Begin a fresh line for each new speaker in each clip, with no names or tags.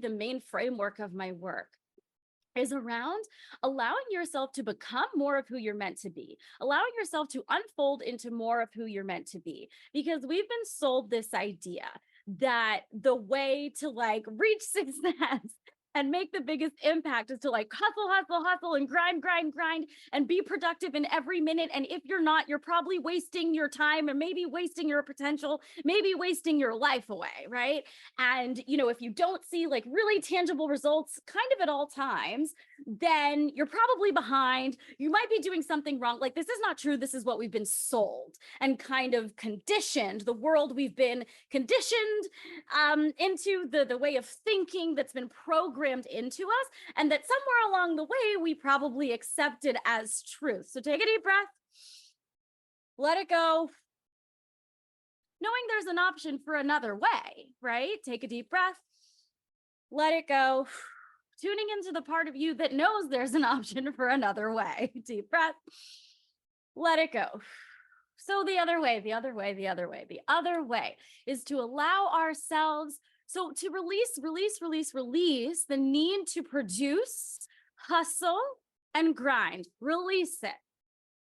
the main framework of my work is around allowing yourself to become more of who you're meant to be, allowing yourself to unfold into more of who you're meant to be. Because we've been sold this idea that the way to like reach success and make the biggest impact is to like hustle, hustle, hustle and grind, grind, grind and be productive in every minute. And if you're not, you're probably wasting your time and maybe wasting your potential, maybe wasting your life away, right? And, you know, if you don't see like really tangible results kind of at all times, then you're probably behind. You might be doing something wrong. Like, this is not true. This is what we've been sold and kind of conditioned, the world we've been conditioned into, the way of thinking that's been programmed into us, and that somewhere along the way we probably accepted as truth. So take a deep breath, let it go, knowing there's an option for another way, right? Take a deep breath, let it go, tuning into the part of you that knows there's an option for another way. Deep breath, let it go. So the other way is to allow ourselves, so to release the need to produce, hustle, and grind. Release it.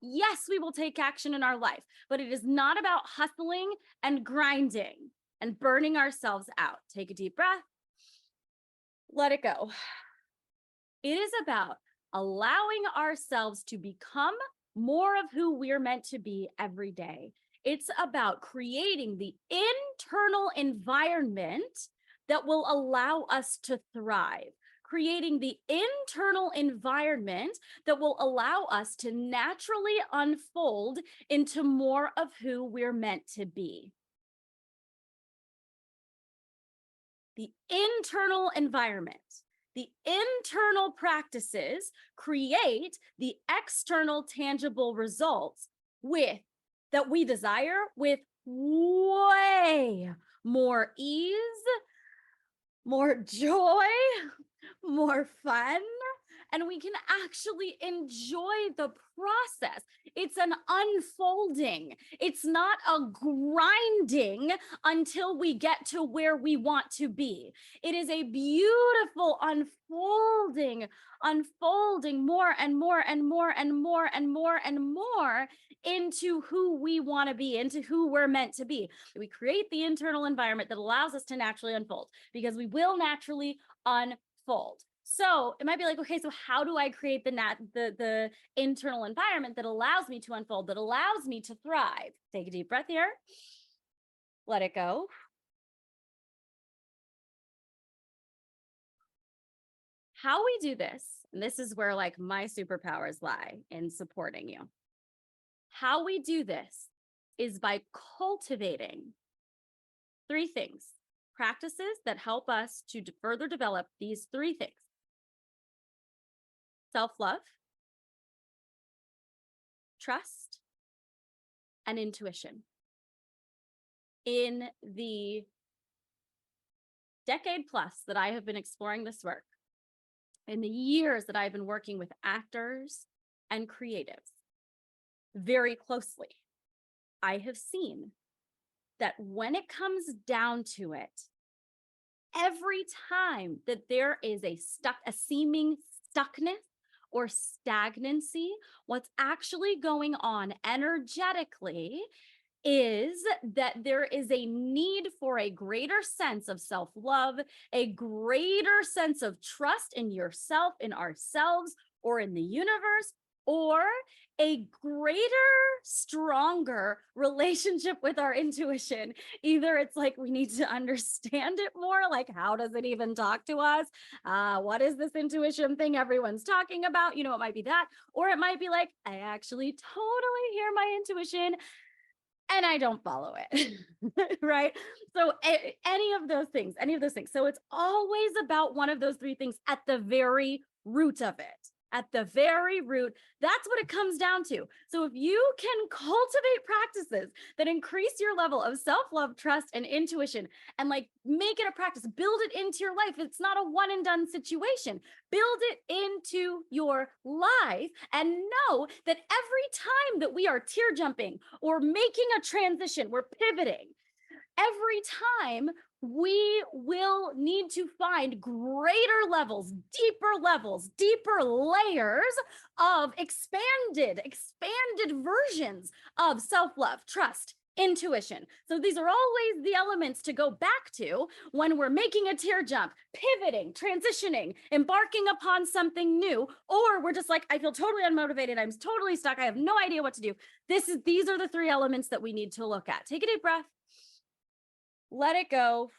Yes, we will take action in our life, but it is not about hustling and grinding and burning ourselves out. Take a deep breath. Let it go. It is about allowing ourselves to become more of who we're meant to be every day. It's about creating the internal environment that will allow us to thrive, creating the internal environment that will allow us to naturally unfold into more of who we're meant to be. The internal environment, the internal practices create the external tangible results that we desire with way more ease, more joy, more fun, and we can actually enjoy the process. It's an unfolding. It's not a grinding until we get to where we want to be. It is a beautiful unfolding more and more and more and more and more and more into who we want to be, into who we're meant to be. We create the internal environment that allows us to naturally unfold, because we will naturally unfold. So it might be like, okay, so how do I create the internal environment that allows me to unfold, that allows me to thrive? Take a deep breath here. Let it go. How we do this, and this is where like my superpowers lie in supporting you. How we do this is by cultivating three things, practices that help us to further develop these three things: self-love, trust, and intuition. In the decade plus that I have been exploring this work, in the years that I've been working with actors and creatives very closely, I have seen that when it comes down to it, every time that there is a seeming stuckness or stagnancy, what's actually going on energetically is that there is a need for a greater sense of self-love, a greater sense of trust in yourself, in ourselves, or in the universe, or a greater, stronger relationship with our intuition. Either it's like we need to understand it more, like how does it even talk to us? What is this intuition thing everyone's talking about? You know, it might be that, or it might be like, I actually totally hear my intuition and I don't follow it, right? So any of those things. So it's always about one of those three things at the very root of it. At the very root, that's what it comes down to. So if you can cultivate practices that increase your level of self-love, trust, and intuition, and like make it a practice, build it into your life. It's not a one and done situation. Build it into your life and know that every time that we are tear jumping or making a transition, we're pivoting, every time we will need to find greater levels, deeper layers of expanded versions of self-love, trust, intuition. So these are always the elements to go back to when we're making a tear jump, pivoting, transitioning, embarking upon something new, or we're just like, I feel totally unmotivated. I'm totally stuck. I have no idea what to do. These are the three elements that we need to look at. Take a deep breath. Let it go.